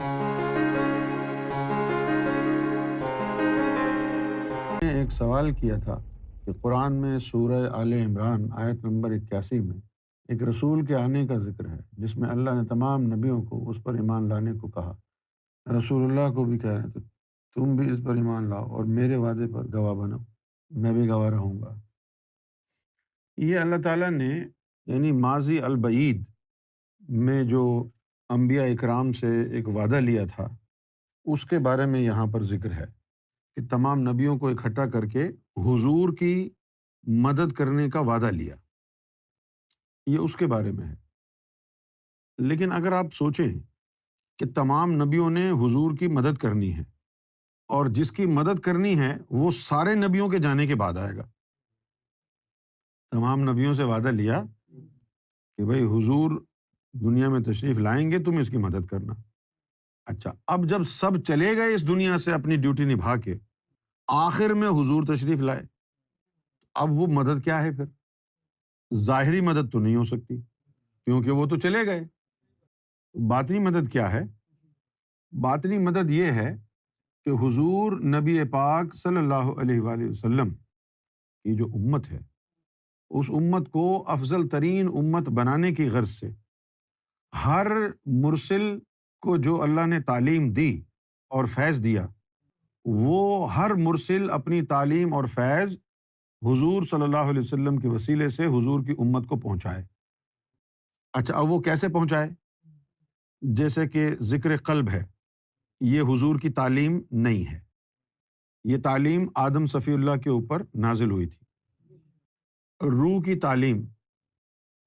نے ایک سوال کیا تھا کہ قرآن میں سورہ آل عمران آیت نمبر 81 میں ایک رسول کے آنے کا ذکر ہے، جس میں اللہ نے تمام نبیوں کو اس پر ایمان لانے کو کہا۔ رسول اللہ کو بھی کہہ رہے ہیں تو تم بھی اس پر ایمان لاؤ اور میرے وعدے پر گواہ بنو، میں بھی گواہ رہوں گا۔ یہ اللہ تعالیٰ نے یعنی ماضی البعید میں جو انبیاء اکرام سے ایک وعدہ لیا تھا، اس کے بارے میں یہاں پر ذکر ہے کہ تمام نبیوں کو اکٹھا کر کے حضور کی مدد کرنے کا وعدہ لیا۔ یہ اس کے بارے میں ہے۔ لیکن اگر آپ سوچیں کہ تمام نبیوں نے حضور کی مدد کرنی ہے، اور جس کی مدد کرنی ہے وہ سارے نبیوں کے جانے کے بعد آئے گا۔ تمام نبیوں سے وعدہ لیا کہ بھئی حضور دنیا میں تشریف لائیں گے، تم اس کی مدد کرنا۔ اچھا، اب جب سب چلے گئے اس دنیا سے اپنی ڈیوٹی نبھا کے، آخر میں حضور تشریف لائے، اب وہ مدد کیا ہے؟ پھر ظاہری مدد تو نہیں ہو سکتی کیونکہ وہ تو چلے گئے۔ باطنی مدد کیا ہے؟ باطنی مدد یہ ہے کہ حضور نبی پاک صلی اللہ علیہ وآلہ وسلم کی جو امت ہے، اس امت کو افضل ترین امت بنانے کی غرض سے ہر مرسل کو جو اللہ نے تعلیم دی اور فیض دیا، وہ ہر مرسل اپنی تعلیم اور فیض حضور صلی اللہ علیہ وسلم کے وسیلے سے حضور کی امت کو پہنچائے۔ اچھا، اب وہ کیسے پہنچائے؟ جیسے کہ ذکر قلب ہے، یہ حضور کی تعلیم نہیں ہے، یہ تعلیم آدم صفی اللہ کے اوپر نازل ہوئی تھی۔ روح کی تعلیم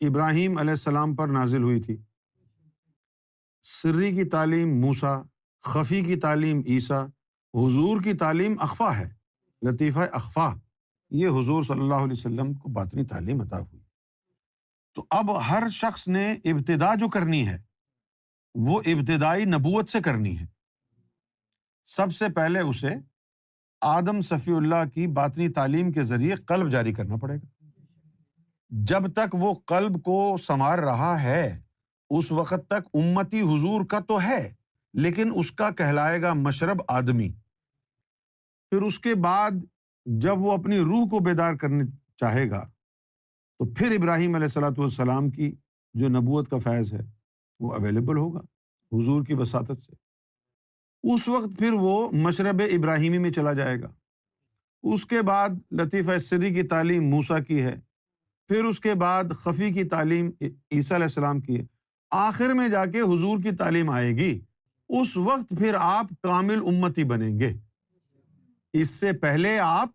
ابراہیم علیہ السلام پر نازل ہوئی تھی۔ سری کی تعلیم موسیٰ، خفی کی تعلیم عیسیٰ، حضور کی تعلیم اخفا ہے، لطیفہ اخفا، یہ حضور صلی اللہ علیہ وسلم کو باطنی تعلیم عطا ہوئی۔ تو اب ہر شخص نے ابتدا جو کرنی ہے وہ ابتدائی نبوت سے کرنی ہے۔ سب سے پہلے اسے آدم صفی اللہ کی باطنی تعلیم کے ذریعے قلب جاری کرنا پڑے گا۔ جب تک وہ قلب کو سنوار رہا ہے اس وقت تک امتی حضور کا تو ہے، لیکن اس کا کہلائے گا مشرب آدمی۔ پھر اس کے بعد جب وہ اپنی روح کو بیدار کرنے چاہے گا تو پھر ابراہیم علیہ الصلوۃ والسلام کی جو نبوت کا فیض ہے وہ اویلیبل ہوگا حضور کی وساطت سے۔ اس وقت پھر وہ مشرب ابراہیمی میں چلا جائے گا۔ اس کے بعد لطیفہ سری کی تعلیم موسیٰ کی ہے، پھر اس کے بعد خفی کی تعلیم عیسیٰ علیہ السلام کی ہے، آخر میں جا کے حضور کی تعلیم آئے گی۔ اس وقت پھر آپ کامل امتی بنیں گے۔ اس سے پہلے آپ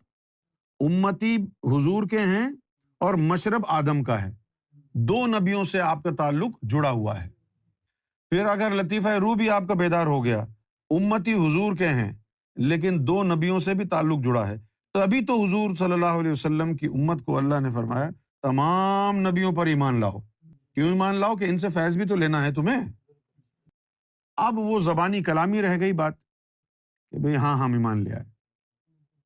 امتی حضور کے ہیں اور مشرب آدم کا ہے، دو نبیوں سے آپ کا تعلق جڑا ہوا ہے۔ پھر اگر لطیفہ روح بھی آپ کا بیدار ہو گیا، امتی حضور کے ہیں لیکن دو نبیوں سے بھی تعلق جڑا ہے، تبھی تو حضور صلی اللہ علیہ وسلم کی امت کو اللہ نے فرمایا تمام نبیوں پر ایمان لاؤ۔ کیوں ایمان لاؤ؟ کہ ان سے فیض بھی تو لینا ہے تمہیں۔ اب وہ زبانی کلامی رہ گئی بات کہ بھئی ہاں ہم ایمان لے آئے،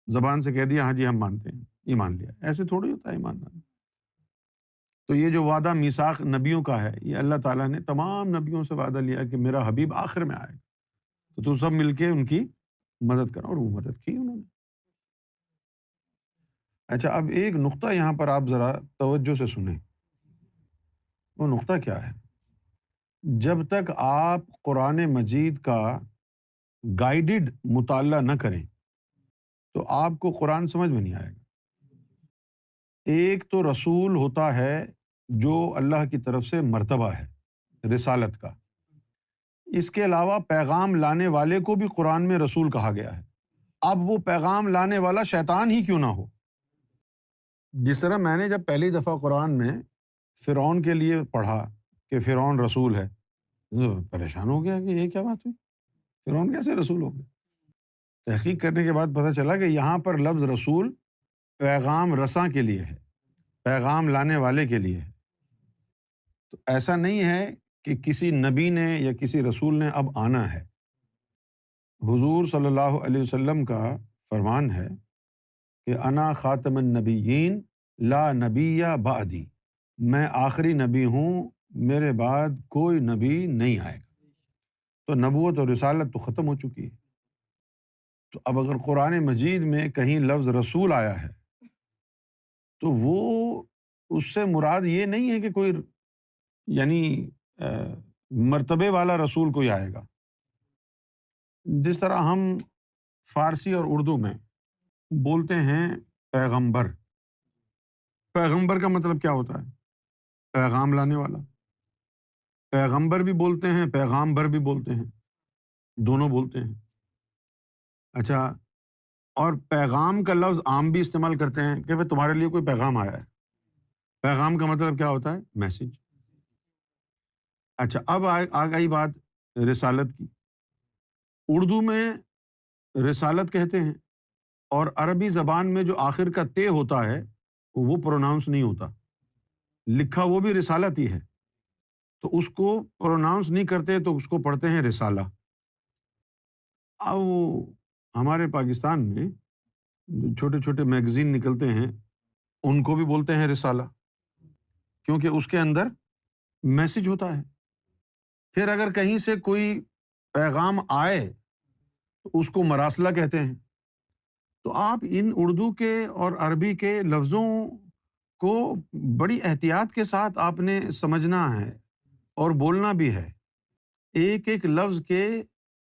زبان سے کہہ دیا ہاں جی ہم مانتے ہیں، ایمان لیا۔ ایسے تھوڑی ہوتا ہے ایمان لانا۔ تو یہ جو وعدہ میثاق نبیوں کا ہے، یہ اللہ تعالیٰ نے تمام نبیوں سے وعدہ لیا کہ میرا حبیب آخر میں آئے گا، تو تم سب مل کے ان کی مدد کرو، اور وہ مدد کی انہوں نے۔ اچھا، اب ایک نقطہ یہاں پر آپ ذرا توجہ سے سنیں۔ وہ نقطہ کیا ہے؟ جب تک آپ قرآن مجید کا گائیڈڈ مطالعہ نہ کریں تو آپ کو قرآن سمجھ میں نہیں آئے گا۔ ایک تو رسول ہوتا ہے جو اللہ کی طرف سے مرتبہ ہے رسالت کا، اس کے علاوہ پیغام لانے والے کو بھی قرآن میں رسول کہا گیا ہے۔ اب وہ پیغام لانے والا شیطان ہی کیوں نہ ہو۔ جس طرح میں نے جب پہلی دفعہ قرآن میں فرعون کے لیے پڑھا کہ فرعون رسول ہے، تو پریشان ہو گیا کہ یہ کیا بات ہوئی، فرعون کیسے رسول ہو گیا؟ تحقیق کرنے کے بعد پتہ چلا کہ یہاں پر لفظ رسول پیغام رساں کے لیے ہے، پیغام لانے والے کے لیے ہے۔ تو ایسا نہیں ہے کہ کسی نبی نے یا کسی رسول نے اب آنا ہے۔ حضور صلی اللہ علیہ وسلم کا فرمان ہے کہ انا خاتم النبیین لا نبی بعدی، میں آخری نبی ہوں، میرے بعد کوئی نبی نہیں آئے گا۔ تو نبوت اور رسالت تو ختم ہو چکی ہے۔ تو اب اگر قرآن مجید میں کہیں لفظ رسول آیا ہے تو وہ اس سے مراد یہ نہیں ہے کہ کوئی یعنی مرتبے والا رسول کوئی آئے گا۔ جس طرح ہم فارسی اور اردو میں بولتے ہیں پیغمبر، پیغمبر کا مطلب کیا ہوتا ہے؟ پیغام لانے والا۔ پیغمبر بھی بولتے ہیں، پیغام بر بھی بولتے ہیں، دونوں بولتے ہیں۔ اچھا، اور پیغام کا لفظ عام بھی استعمال کرتے ہیں کہ بھائی تمہارے لیے کوئی پیغام آیا ہے۔ پیغام کا مطلب کیا ہوتا ہے؟ میسج۔ اچھا، اب آ گئی بات رسالت کی۔ اردو میں رسالت کہتے ہیں، اور عربی زبان میں جو آخر کا تے ہوتا ہے وہ پروناؤنس نہیں ہوتا، لکھا وہ بھی رسالت ہی ہے، تو اس کو پروناؤنس نہیں کرتے تو اس کو پڑھتے ہیں رسالہ۔ اب ہمارے پاکستان میں جو چھوٹے چھوٹے میگزین نکلتے ہیں ان کو بھی بولتے ہیں رسالہ، کیونکہ اس کے اندر میسج ہوتا ہے۔ پھر اگر کہیں سے کوئی پیغام آئے تو اس کو مراسلہ کہتے ہیں۔ تو آپ ان اردو کے اور عربی کے لفظوں کو بڑی احتیاط کے ساتھ آپ نے سمجھنا ہے اور بولنا بھی ہے۔ ایک ایک لفظ کے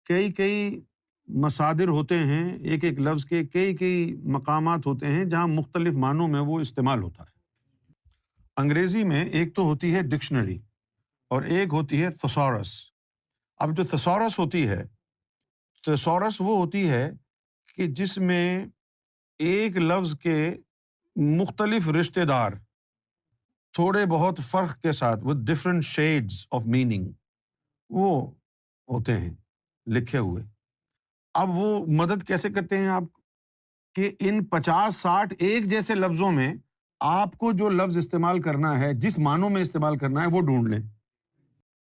کئی کئی مصادر ہوتے ہیں، ایک ایک لفظ کے کئی کئی مقامات ہوتے ہیں جہاں مختلف معنوں میں وہ استعمال ہوتا ہے۔ انگریزی میں ایک تو ہوتی ہے ڈکشنری اور ایک ہوتی ہے تھسورس۔ اب جو تھسورس ہوتی ہے، تھسورس وہ ہوتی ہے کہ جس میں ایک لفظ کے مختلف رشتہ دار تھوڑے بہت فرق کے ساتھ with different shades of meaning وہ ہوتے ہیں لکھے ہوئے۔ اب وہ مدد کیسے کرتے ہیں آپ کہ ان 50-60 ایک جیسے لفظوں میں آپ کو جو لفظ استعمال کرنا ہے، جس معنوں میں استعمال کرنا ہے وہ ڈھونڈ لیں۔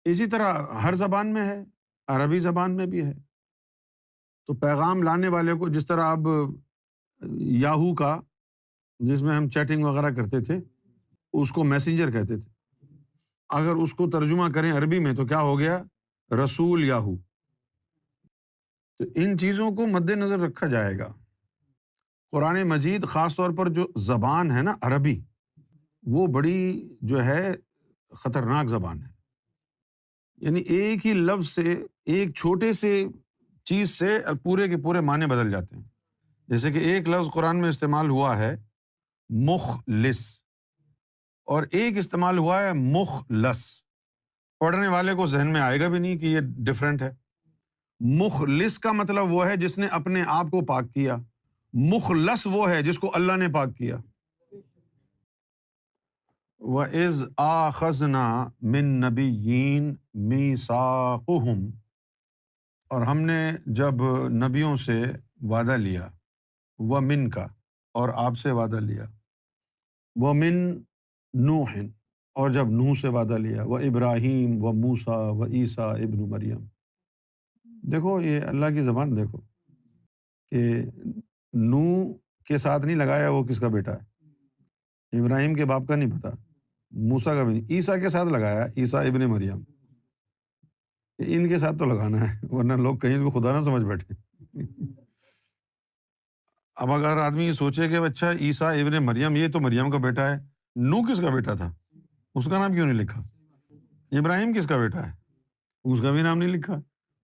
اسی طرح ہر زبان میں ہے، عربی زبان میں بھی ہے۔ تو پیغام لانے والے کو، جس طرح اب یاہو کا جس میں ہم چیٹنگ وغیرہ کرتے تھے اس کو میسنجر کہتے تھے، اگر اس کو ترجمہ کریں عربی میں تو کیا ہو گیا؟ رسول یاہو۔ تو ان چیزوں کو مد نظر رکھا جائے گا۔ قرآن مجید خاص طور پر جو زبان ہے نا عربی، وہ بڑی جو ہے خطرناک زبان ہے۔ یعنی ایک ہی لفظ سے، ایک چھوٹے سے چیز سے پورے کے پورے معنی بدل جاتے ہیں۔ جیسے کہ ایک لفظ قرآن میں استعمال ہوا ہے مخلص، اور ایک استعمال ہوا ہے مخلص۔ پڑھنے والے کو ذہن میں آئے گا بھی نہیں کہ یہ ڈفرینٹ ہے۔ مخلص کا مطلب وہ ہے جس نے اپنے آپ کو پاک کیا، مخلص وہ ہے جس کو اللہ نے پاک کیا۔ وَإِذْ آخَذْنَا مِن نَّبِيٍّ مِيثَاقَهُمْ، اور ہم نے جب نبیوں سے وعدہ لیا، وَمِن کا، اور آپ سے وعدہ لیا، وَمِن نوح، اور جب نوح سے وعدہ لیا، وَإِبْرَاهِيمَ وَمُوسَىٰ وَعِیسیٰ ابن مریم۔ دیکھو یہ اللہ کی زبان دیکھو کہ نوح کے ساتھ نہیں لگایا وہ کس کا بیٹا ہے، ابراہیم کے باپ کا نہیں پتا، موسیٰ کا بھی نہیں، عیسیٰ کے ساتھ لگایا، عیسیٰ ابن مریم۔ ان کے ساتھ تو لگانا ہے ورنہ لوگ کہیں کو خدا نہ سمجھ بیٹھے۔ اب اگر آدمی یہ سوچے کہ اچھا عیسیٰ ابن مریم یہ تو مریم کا بیٹا ہے، نوح کس کا بیٹا تھا؟ اس کا نام کیوں نہیں لکھا؟ ابراہیم کس کا بیٹا ہے؟ اس کا بھی نام نہیں لکھا۔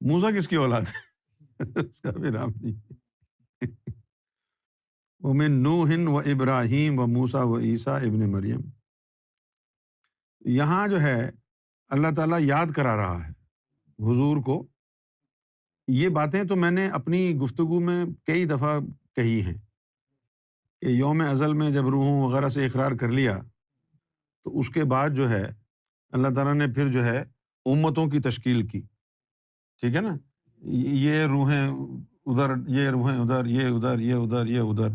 موسیٰ کس کی اولاد ہے؟ اس کا بھی نام نہیں۔ وَمِن نوح وَإِبْرَاهِيمَ وَمُوسَىٰ وَعِیسیٰ ابن مریم۔ یہاں جو ہے اللہ تعالیٰ یاد کرا رہا ہے حضور کو۔ یہ باتیں تو میں نے اپنی گفتگو میں کئی دفعہ کہی ہیں کہ یوم ازل میں جب روحوں وغیرہ سے اقرار کر لیا تو اس کے بعد جو ہے اللہ تعالیٰ نے پھر جو ہے امتوں کی تشکیل کی، ٹھیک ہے نا، یہ روحیں ادھر، یہ روحیں ادھر، یہ ادھر، یہ ادھر، یہ ادھر،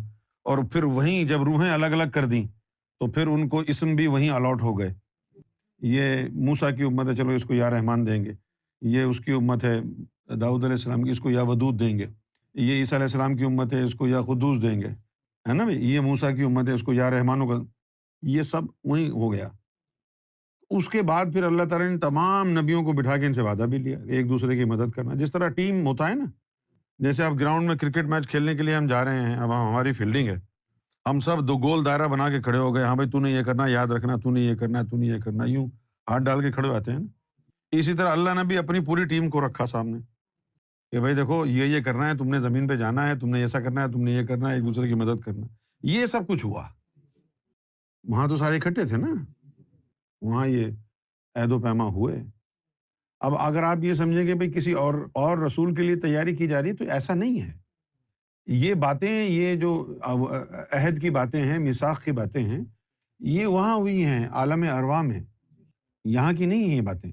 اور پھر وہیں جب روحیں الگ الگ کر دیں تو پھر ان کو اسم بھی وہیں الاٹ ہو گئے۔ یہ موسیٰ کی امت ہے، چلو اس کو یا رحمان دیں گے، یہ اس کی امت ہے داؤد علیہ السلام کی، اس کو یا ودود دیں گے، یہ عیسیٰ علیہ السلام کی امت ہے، اس کو یا قدوس دیں گے، ہے نا بھائی، یہ موسیٰ کی امت ہے، اس کو یا رحمانوں کا، یہ سب وہیں ہو گیا۔ اس کے بعد پھر اللہ تعالیٰ نے تمام نبیوں کو بٹھا کے ان سے وعدہ بھی لیا ایک دوسرے کی مدد کرنا، جس طرح ٹیم ہوتا ہے نا، جیسے آپ گراؤنڈ میں کرکٹ میچ کھیلنے کے لیے ہم جا رہے ہیں، اب ہماری فیلڈنگ ہے، ہم سب دو گول دائرہ بنا کے کھڑے ہو گئے، ہاں بھائی تو نے یہ کرنا، یاد رکھنا، تو نے یہ کرنا، تو نے یہ کرنا، یوں ہاتھ ڈال کے کھڑے ہوتے ہیں نا۔ اسی طرح اللہ نے بھی اپنی پوری ٹیم کو رکھا سامنے کہ بھائی دیکھو یہ کرنا ہے، تم نے زمین پہ جانا ہے، تم نے ایسا کرنا ہے، تم نے یہ کرنا ہے، ایک دوسرے کی مدد کرنا ہے۔ یہ سب کچھ ہوا، وہاں تو سارے اکٹھے تھے نا، وہاں یہ عہد و پیما ہوئے۔ اب اگر آپ یہ سمجھیں کہ بھئی کسی اور رسول کے لیے تیاری کی جا رہی ہے تو ایسا نہیں ہے۔ یہ باتیں، یہ جو عہد کی باتیں ہیں، میثاق کی باتیں ہیں، یہ وہاں ہوئی ہیں عالم ارواح میں، یہاں کی نہیں ہیں یہ باتیں۔